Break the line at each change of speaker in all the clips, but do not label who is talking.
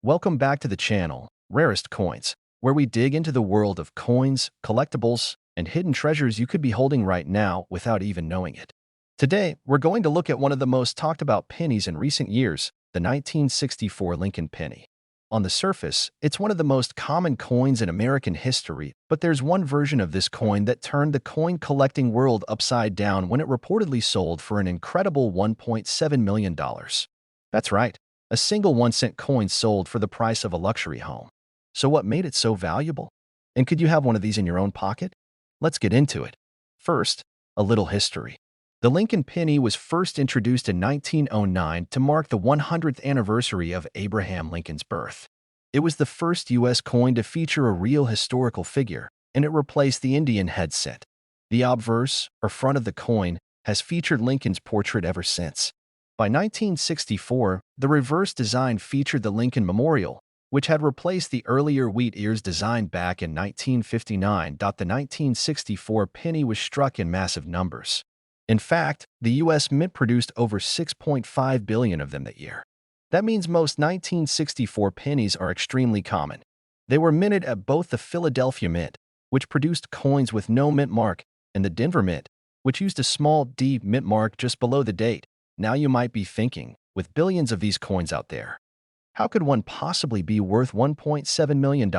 Welcome back to the channel, Rarest Coins, where we dig into the world of coins, collectibles, and hidden treasures you could be holding right now without even knowing it. Today, we're going to look at one of the most talked about pennies in recent years, the 1964 Lincoln penny. On the surface, it's one of the most common coins in American history, but there's one version of this coin that turned the coin collecting world upside down when it reportedly sold for an incredible $1.7 million. That's right. A single 1-cent coin sold for the price of a luxury home. So what made it so valuable? And could you have one of these in your own pocket? Let's get into it. First, a little history. The Lincoln penny was first introduced in 1909 to mark the 100th anniversary of Abraham Lincoln's birth. It was the first U.S. coin to feature a real historical figure, and it replaced the Indian head cent. The obverse, or front of the coin, has featured Lincoln's portrait ever since. By 1964, the reverse design featured the Lincoln Memorial, which had replaced the earlier wheat ears design back in 1959. The 1964 penny was struck in massive numbers. In fact, the U.S. Mint produced over 6.5 billion of them that year. That means most 1964 pennies are extremely common. They were minted at both the Philadelphia Mint, which produced coins with no mint mark, and the Denver Mint, which used a small D mint mark just below the date. Now you might be thinking, with billions of these coins out there, how could one possibly be worth $1.7 million?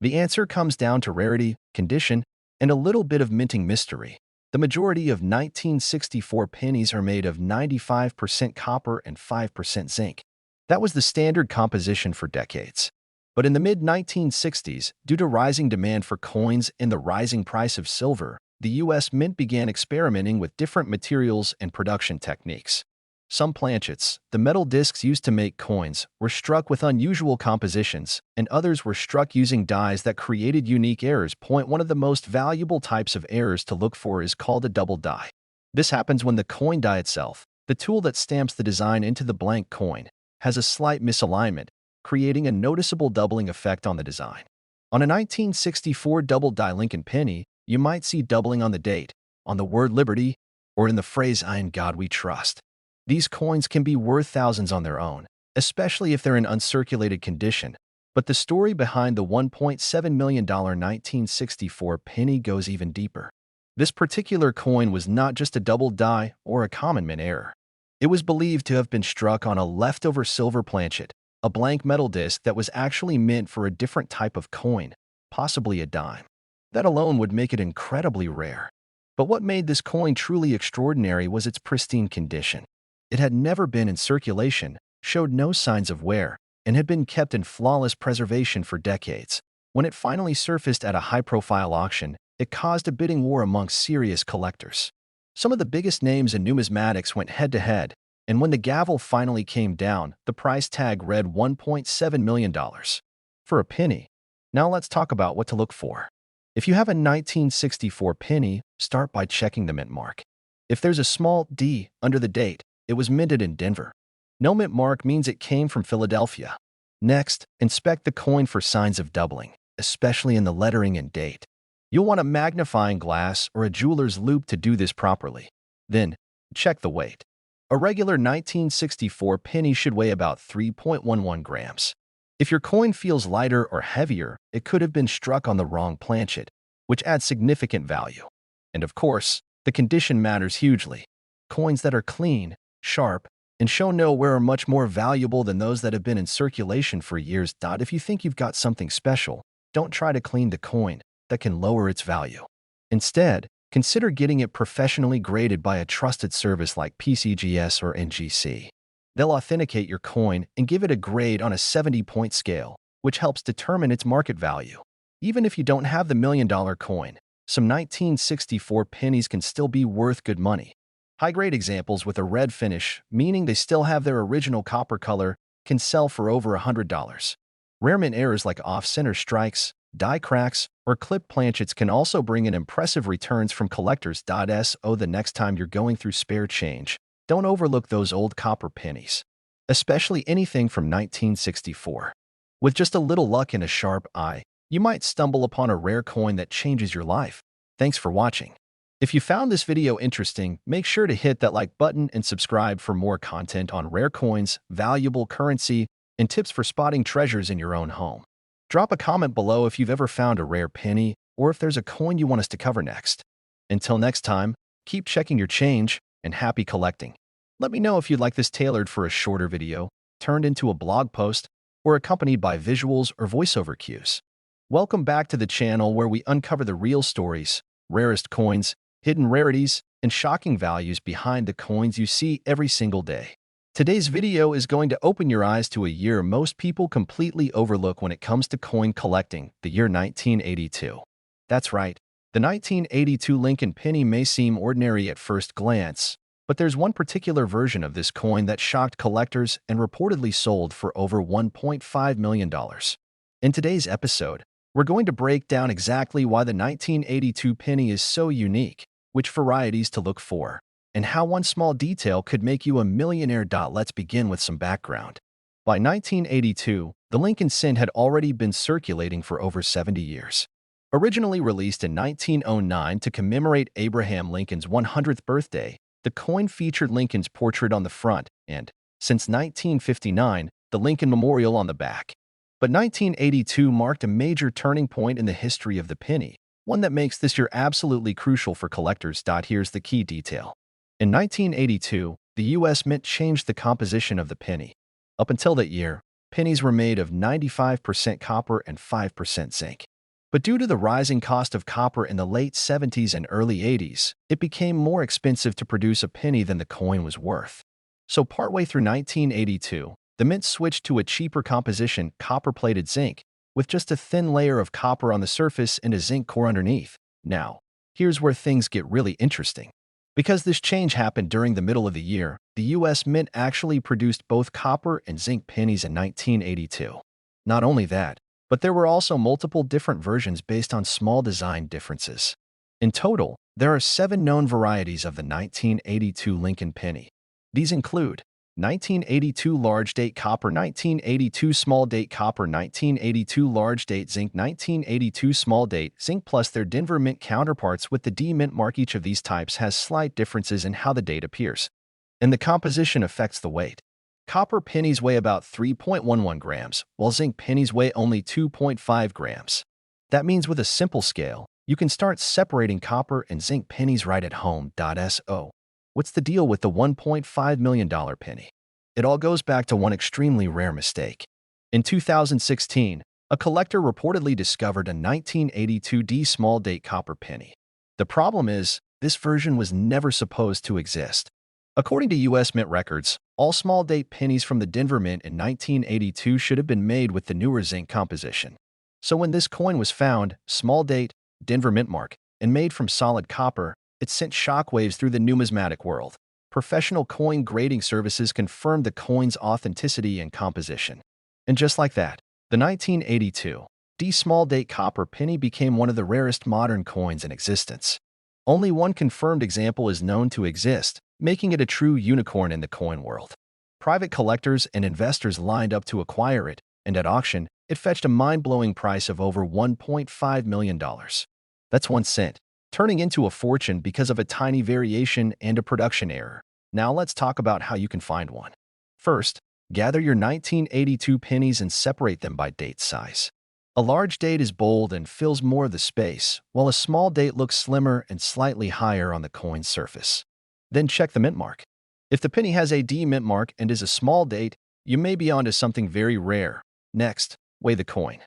The answer comes down to rarity, condition, and a little bit of minting mystery. The majority of 1964 pennies are made of 95% copper and 5% zinc. That was the standard composition for decades. But in the mid-1960s, due to rising demand for coins and the rising price of silver, the U.S. Mint began experimenting with different materials and production techniques. Some planchets, the metal discs used to make coins, were struck with unusual compositions, and others were struck using dies that created unique errors. One of the most valuable types of errors to look for is called a double die. This happens when the coin die itself, the tool that stamps the design into the blank coin, has a slight misalignment, creating a noticeable doubling effect on the design. On a 1964 double die Lincoln penny, you might see doubling on the date, on the word liberty, or in the phrase "In God we trust." These coins can be worth thousands on their own, especially if they're in uncirculated condition. But the story behind the $1.7 million 1964 penny goes even deeper. This particular coin was not just a double die or a common mint error. It was believed to have been struck on a leftover silver planchet, a blank metal disc that was actually meant for a different type of coin, possibly a dime. That alone would make it incredibly rare. But what made this coin truly extraordinary was its pristine condition. It had never been in circulation, showed no signs of wear, and had been kept in flawless preservation for decades. When it finally surfaced at a high-profile auction, it caused a bidding war amongst serious collectors. Some of the biggest names in numismatics went head-to-head, and when the gavel finally came down, the price tag read $1.7 million. For a penny. Now let's talk about what to look for. If you have a 1964 penny, start by checking the mint mark. If there's a small D under the date, it was minted in Denver. No mint mark means it came from Philadelphia. Next, inspect the coin for signs of doubling, especially in the lettering and date. You'll want a magnifying glass or a jeweler's loupe to do this properly. Then, check the weight. A regular 1964 penny should weigh about 3.11 grams. If your coin feels lighter or heavier, it could have been struck on the wrong planchet, which adds significant value. And of course, the condition matters hugely. Coins that are clean, sharp, and show no wear are much more valuable than those that have been in circulation for years. If you think you've got something special, don't try to clean the coin. That can lower its value. Instead, consider getting it professionally graded by a trusted service like PCGS or NGC. They'll authenticate your coin and give it a grade on a 70-point scale, which helps determine its market value. Even if you don't have the million-dollar coin, some 1964 pennies can still be worth good money. High-grade examples with a red finish, meaning they still have their original copper color, can sell for over $100. Rare mint errors like off-center strikes, die cracks, or clipped planchets can also bring in impressive returns from collectors. So the next time you're going through spare change, don't overlook those old copper pennies, especially anything from 1964. With just a little luck and a sharp eye, you might stumble upon a rare coin that changes your life. Thanks for watching. If you found this video interesting, make sure to hit that like button and subscribe for more content on rare coins, valuable currency, and tips for spotting treasures in your own home. Drop a comment below if you've ever found a rare penny or if there's a coin you want us to cover next. Until next time, keep checking your change and happy collecting. Let me know if you'd like this tailored for a shorter video, turned into a blog post, or accompanied by visuals or voiceover cues. Welcome back to the channel where we uncover the real stories, rarest coins, hidden rarities, and shocking values behind the coins you see every single day. Today's video is going to open your eyes to a year most people completely overlook when it comes to coin collecting, the year 1982. That's right, the 1982 Lincoln penny may seem ordinary at first glance, but there's one particular version of this coin that shocked collectors and reportedly sold for over $1.5 million. In today's episode, we're going to break down exactly why the 1982 penny is so unique, which varieties to look for, and how one small detail could make you a millionaire. Let's begin with some background. By 1982, the Lincoln cent had already been circulating for over 70 years. Originally released in 1909 to commemorate Abraham Lincoln's 100th birthday, the coin featured Lincoln's portrait on the front and, since 1959, the Lincoln Memorial on the back. But 1982 marked a major turning point in the history of the penny, one that makes this year absolutely crucial for collectors. Here's the key detail. In 1982, the U.S. Mint changed the composition of the penny. Up until that year, pennies were made of 95% copper and 5% zinc. But due to the rising cost of copper in the late 70s and early 80s, it became more expensive to produce a penny than the coin was worth. So partway through 1982, the Mint switched to a cheaper composition, copper-plated zinc, with just a thin layer of copper on the surface and a zinc core underneath. Now, here's where things get really interesting. Because this change happened during the middle of the year, the U.S. Mint actually produced both copper and zinc pennies in 1982. Not only that, but there were also multiple different versions based on small design differences. In total, there are 7 known varieties of the 1982 Lincoln penny. These include 1982 large date copper, 1982 small date copper, 1982 large date zinc, 1982 small date zinc, plus their Denver Mint counterparts with the D Mint mark. Each of these types has slight differences in how the date appears, and the composition affects the weight. Copper pennies weigh about 3.11 grams, while zinc pennies weigh only 2.5 grams. That means with a simple scale, you can start separating copper and zinc pennies right at home. So, what's the deal with the $1.5 million penny? It all goes back to one extremely rare mistake. In 2016, a collector reportedly discovered a 1982 D small date copper penny. The problem is, this version was never supposed to exist. According to U.S. Mint records, all small date pennies from the Denver Mint in 1982 should have been made with the newer zinc composition. So when this coin was found, small date, Denver Mint mark, and made from solid copper, it sent shockwaves through the numismatic world. Professional coin grading services confirmed the coin's authenticity and composition. And just like that, the 1982 D small date copper penny became one of the rarest modern coins in existence. Only one confirmed example is known to exist, making it a true unicorn in the coin world. Private collectors and investors lined up to acquire it, and at auction, it fetched a mind-blowing price of over $1.5 million. That's 1 cent, turning into a fortune because of a tiny variation and a production error. Now let's talk about how you can find one. First, gather your 1982 pennies and separate them by date size. A large date is bold and fills more of the space, while a small date looks slimmer and slightly higher on the coin's surface. Then check the mint mark. If the penny has a D mint mark and is a small date, you may be onto something very rare. Next, weigh the coin.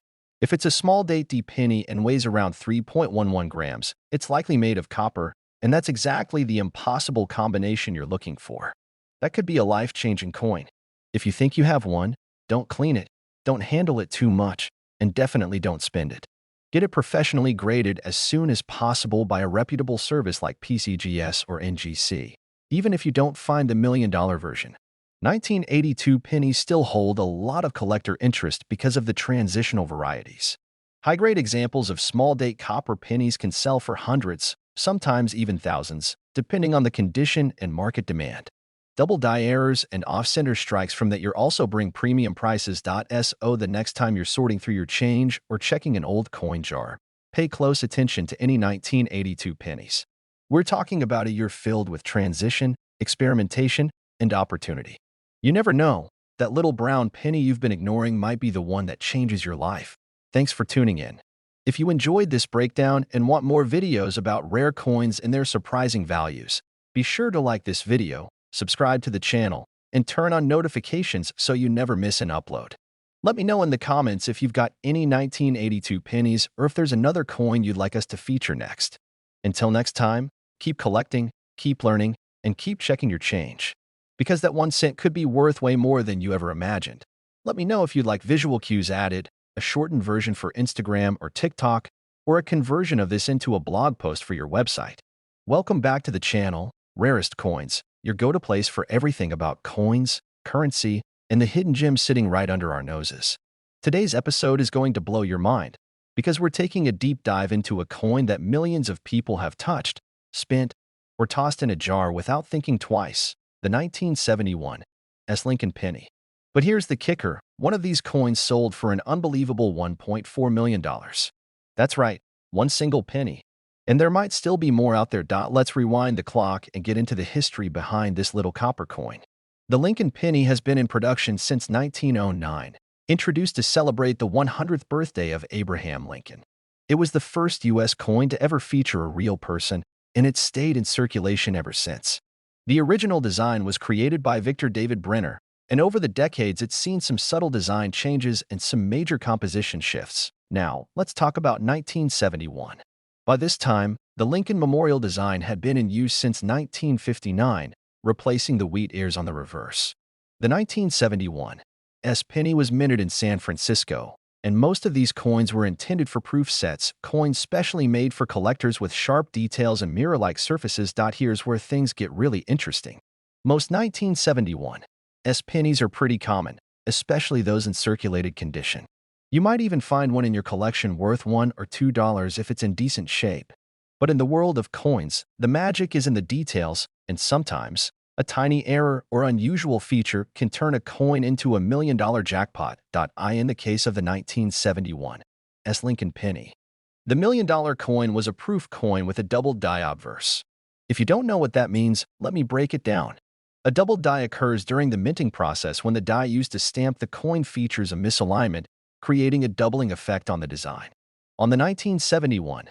If it's a small date D penny and weighs around 3.11 grams, it's likely made of copper, and that's exactly the impossible combination you're looking for. That could be a life-changing coin. If you think you have one, don't clean it, don't handle it too much, and definitely don't spend it. Get it professionally graded as soon as possible by a reputable service like PCGS or NGC. Even if you don't find the $1 million version, 1982 pennies still hold a lot of collector interest because of the transitional varieties. High-grade examples of small-date copper pennies can sell for hundreds, sometimes even thousands, depending on the condition and market demand. Double die errors and off-center strikes from that year also bring premium prices. So the next time you're sorting through your change or checking an old coin jar, pay close attention to any 1982 pennies. We're talking about a year filled with transition, experimentation, and opportunity. You never know, that little brown penny you've been ignoring might be the one that changes your life. Thanks for tuning in. If you enjoyed this breakdown and want more videos about rare coins and their surprising values, be sure to like this video, subscribe to the channel, and turn on notifications so you never miss an upload. Let me know in the comments if you've got any 1982 pennies or if there's another coin you'd like us to feature next. Until next time, keep collecting, keep learning, and keep checking your change. Because that 1 cent could be worth way more than you ever imagined. Let me know if you'd like visual cues added, a shortened version for Instagram or TikTok, or a conversion of this into a blog post for your website. Welcome back to the channel, Rarest Coins, your go-to place for everything about coins, currency, and the hidden gems sitting right under our noses. Today's episode is going to blow your mind, because we're taking a deep dive into a coin that millions of people have touched, spent, or tossed in a jar without thinking twice, the 1971 Lincoln penny. But here's the kicker, one of these coins sold for an unbelievable $1.4 million. That's right, one single penny. And there might still be more out there. Let's rewind the clock and get into the history behind this little copper coin. The Lincoln penny has been in production since 1909, introduced to celebrate the 100th birthday of Abraham Lincoln. It was the first U.S. coin to ever feature a real person, and it's stayed in circulation ever since. The original design was created by Victor David Brenner, and over the decades it's seen some subtle design changes and some major composition shifts. Now, let's talk about 1971. By this time, the Lincoln Memorial design had been in use since 1959, replacing the wheat ears on the reverse. The 1971 penny was minted in San Francisco, and most of these coins were intended for proof sets, coins specially made for collectors with sharp details and mirror-like surfaces. Here's where things get really interesting. Most 1971 pennies are pretty common, especially those in circulated condition. You might even find one in your collection worth $1 or $2 if it's in decent shape. But in the world of coins, the magic is in the details, and sometimes, a tiny error or unusual feature can turn a coin into a $1 million jackpot. In the case of the 1971 Lincoln penny. The $1 million coin was a proof coin with a double die obverse. If you don't know what that means, let me break it down. A double die occurs during the minting process when the die used to stamp the coin features a misalignment, creating a doubling effect on the design. On the 1971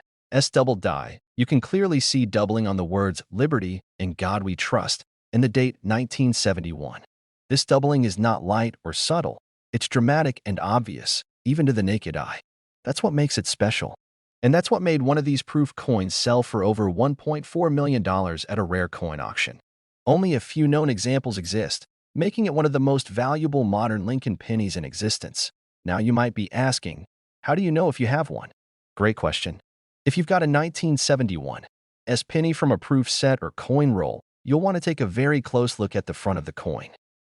double die, you can clearly see doubling on the words Liberty and God We Trust and the date 1971. This doubling is not light or subtle. It's dramatic and obvious, even to the naked eye. That's what makes it special. And that's what made one of these proof coins sell for over $1.4 million at a rare coin auction. Only a few known examples exist, making it one of the most valuable modern Lincoln pennies in existence. Now you might be asking, how do you know if you have one? Great question. If you've got a 1971 penny from a proof set or coin roll, you'll want to take a very close look at the front of the coin.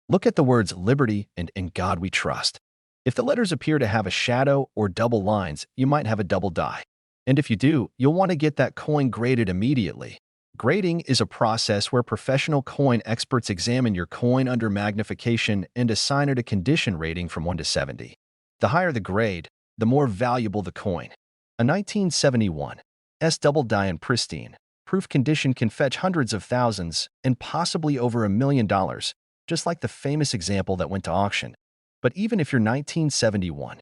Look at the words Liberty and In God We Trust. If the letters appear to have a shadow or double lines, you might have a double die. And if you do, you'll want to get that coin graded immediately. Grading is a process where professional coin experts examine your coin under magnification and assign it a condition rating from 1 to 70. The higher the grade, the more valuable the coin. A 1971 double die in pristine, proof condition can fetch hundreds of thousands and possibly over $1 million, just like the famous example that went to auction. But even if your 1971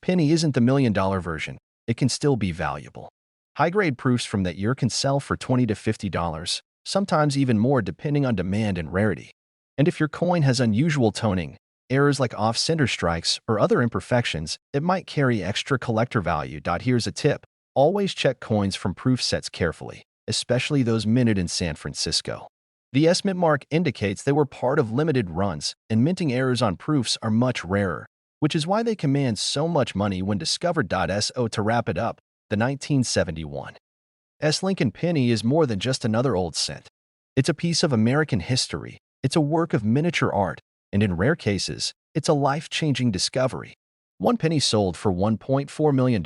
penny isn't the $1 million version, it can still be valuable. High-grade proofs from that year can sell for $20 to $50, sometimes even more depending on demand and rarity. And if your coin has unusual toning, errors like off-center strikes or other imperfections, it might carry extra collector value. Here's a tip. Always check coins from proof sets carefully, especially those minted in San Francisco. The mint mark indicates they were part of limited runs, and minting errors on proofs are much rarer, which is why they command so much money when discovered. To wrap it up, the 1971 Lincoln penny is more than just another old cent. It's a piece of American history, it's a work of miniature art, and in rare cases, it's a life-changing discovery. One penny sold for $1.4 million,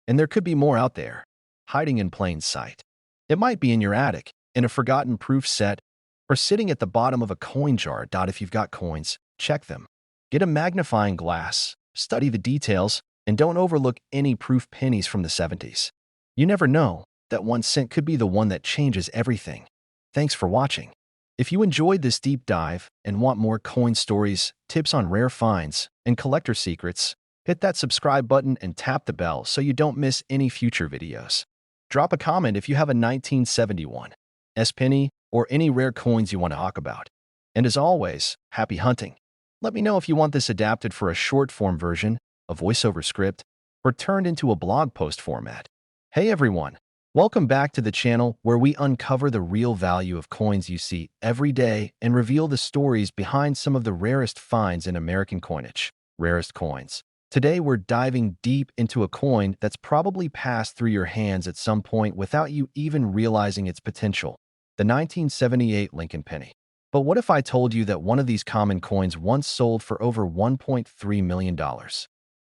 and there could be more out there, hiding in plain sight. It might be in your attic, in a forgotten proof set, or sitting at the bottom of a coin jar. If you've got coins, check them. Get a magnifying glass, study the details, and don't overlook any proof pennies from the 70s. You never know, that 1 cent could be the one that changes everything. Thanks for watching. If you enjoyed this deep dive and want more coin stories, tips on rare finds, and collector secrets, hit that subscribe button and tap the bell so you don't miss any future videos. Drop a comment if you have a 1971 S penny or any rare coins you want to talk about. And as always, happy hunting. Let me know if you want this adapted for a short-form version, a voiceover script, or turned into a blog post format. Hey everyone! Welcome back to the channel where we uncover the real value of coins you see every day and reveal the stories behind some of the rarest finds in American coinage. Rarest coins. Today we're diving deep into a coin that's probably passed through your hands at some point without you even realizing its potential. The 1978 Lincoln penny. But what if I told you that one of these common coins once sold for over $1.3 million?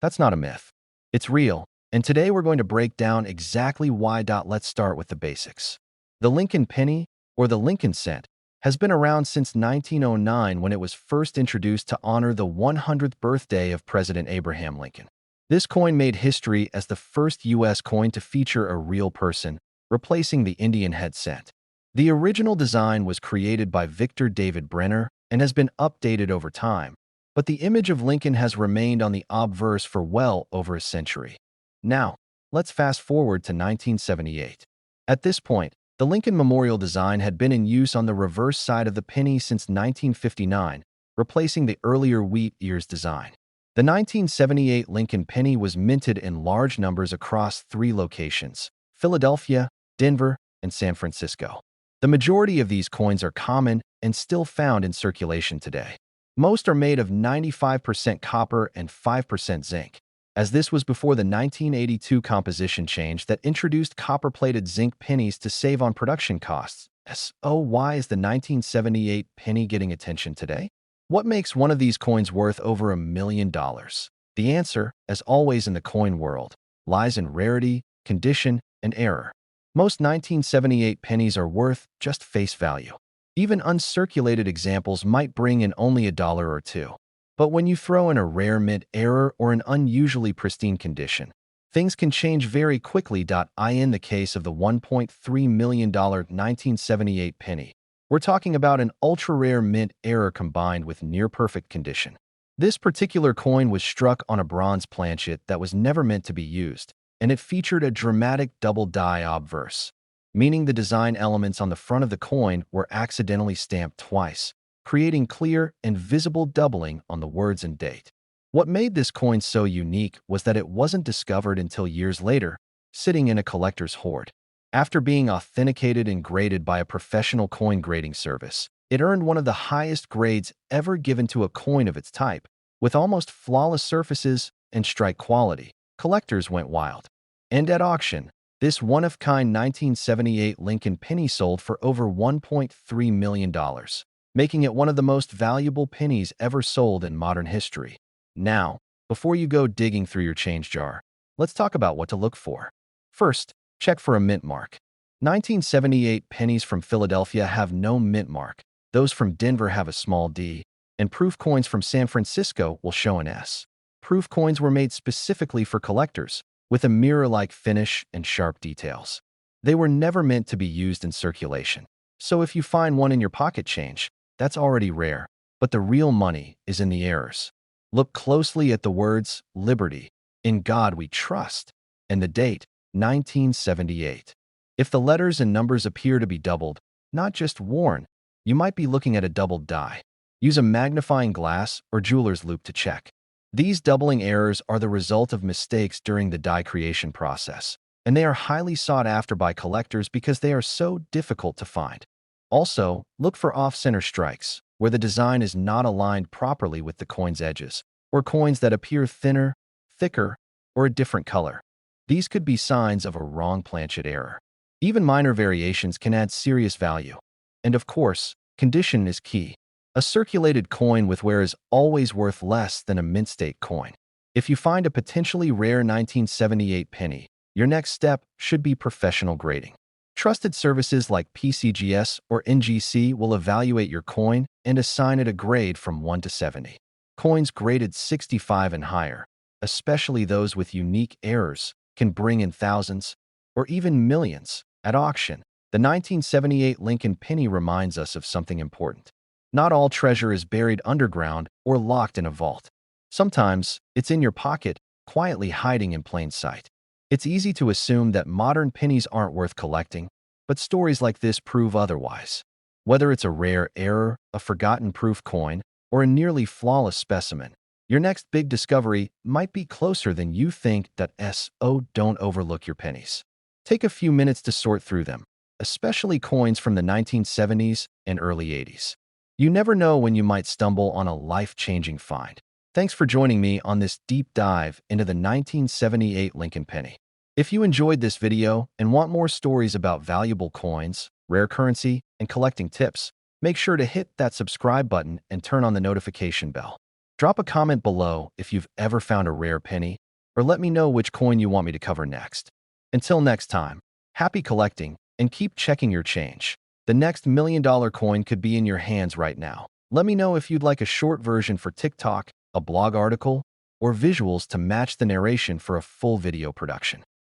That's not a myth. It's real. And today we're going to break down exactly why. Let's start with the basics. The Lincoln penny, or the Lincoln cent, has been around since 1909 when it was first introduced to honor the 100th birthday of President Abraham Lincoln. This coin made history as the first U.S. coin to feature a real person, replacing the Indian head cent. The original design was created by Victor David Brenner and has been updated over time, but the image of Lincoln has remained on the obverse for well over a century. Now, let's fast forward to 1978. At this point, the Lincoln Memorial design had been in use on the reverse side of the penny since 1959, replacing the earlier wheat ears design. The 1978 Lincoln penny was minted in large numbers across 3 locations: Philadelphia, Denver, and San Francisco. The majority of these coins are common and still found in circulation today. Most are made of 95% copper and 5% zinc, as this was before the 1982 composition change that introduced copper-plated zinc pennies to save on production costs. So why is the 1978 penny getting attention today? What makes one of these coins worth over $1 million? The answer, as always in the coin world, lies in rarity, condition, and error. Most 1978 pennies are worth just face value. Even uncirculated examples might bring in only $1 or $2. But when you throw in a rare mint error or an unusually pristine condition, things can change very quickly. In the case of the $1.3 million 1978 penny, we're talking about an ultra-rare mint error combined with near-perfect condition. This particular coin was struck on a bronze planchet that was never meant to be used, and it featured a dramatic double die obverse, meaning the design elements on the front of the coin were accidentally stamped twice, creating clear and visible doubling on the words and date. What made this coin so unique was that it wasn't discovered until years later, sitting in a collector's hoard. After being authenticated and graded by a professional coin grading service, it earned one of the highest grades ever given to a coin of its type. With almost flawless surfaces and strike quality, collectors went wild. And at auction, this one-of-kind 1978 Lincoln penny sold for over $1.3 million. Making it one of the most valuable pennies ever sold in modern history. Now, before you go digging through your change jar, let's talk about what to look for. First, check for a mint mark. 1978 pennies from Philadelphia have no mint mark. Those from Denver have a small D, and proof coins from San Francisco will show an S. Proof coins were made specifically for collectors, with a mirror-like finish and sharp details. They were never meant to be used in circulation. So if you find one in your pocket change, that's already rare, but the real money is in the errors. Look closely at the words, Liberty, In God We Trust, and the date, 1978. If the letters and numbers appear to be doubled, not just worn, you might be looking at a doubled die. Use a magnifying glass or jeweler's loupe to check. These doubling errors are the result of mistakes during the die creation process, and they are highly sought after by collectors because they are so difficult to find. Also, look for off-center strikes, where the design is not aligned properly with the coin's edges, or coins that appear thinner, thicker, or a different color. These could be signs of a wrong planchet error. Even minor variations can add serious value. And of course, condition is key. A circulated coin with wear is always worth less than a mint state coin. If you find a potentially rare 1978 penny, your next step should be professional grading. Trusted services like PCGS or NGC will evaluate your coin and assign it a grade from 1 to 70. Coins graded 65 and higher, especially those with unique errors, can bring in thousands or even millions at auction. The 1978 Lincoln penny reminds us of something important. Not all treasure is buried underground or locked in a vault. Sometimes it's in your pocket, quietly hiding in plain sight. It's easy to assume that modern pennies aren't worth collecting, but stories like this prove otherwise. Whether it's a rare error, a forgotten proof coin, or a nearly flawless specimen, your next big discovery might be closer than you think. Don't overlook your pennies. Take a few minutes to sort through them, especially coins from the 1970s and early 80s. You never know when you might stumble on a life-changing find. Thanks for joining me on this deep dive into the 1978 Lincoln penny. If you enjoyed this video and want more stories about valuable coins, rare currency, and collecting tips, make sure to hit that subscribe button and turn on the notification bell. Drop a comment below if you've ever found a rare penny, or let me know which coin you want me to cover next. Until next time, happy collecting and keep checking your change. The next $1,000,000 coin could be in your hands right now. Let me know if you'd like a short version for TikTok, a blog article, or visuals to match the narration for a full video production.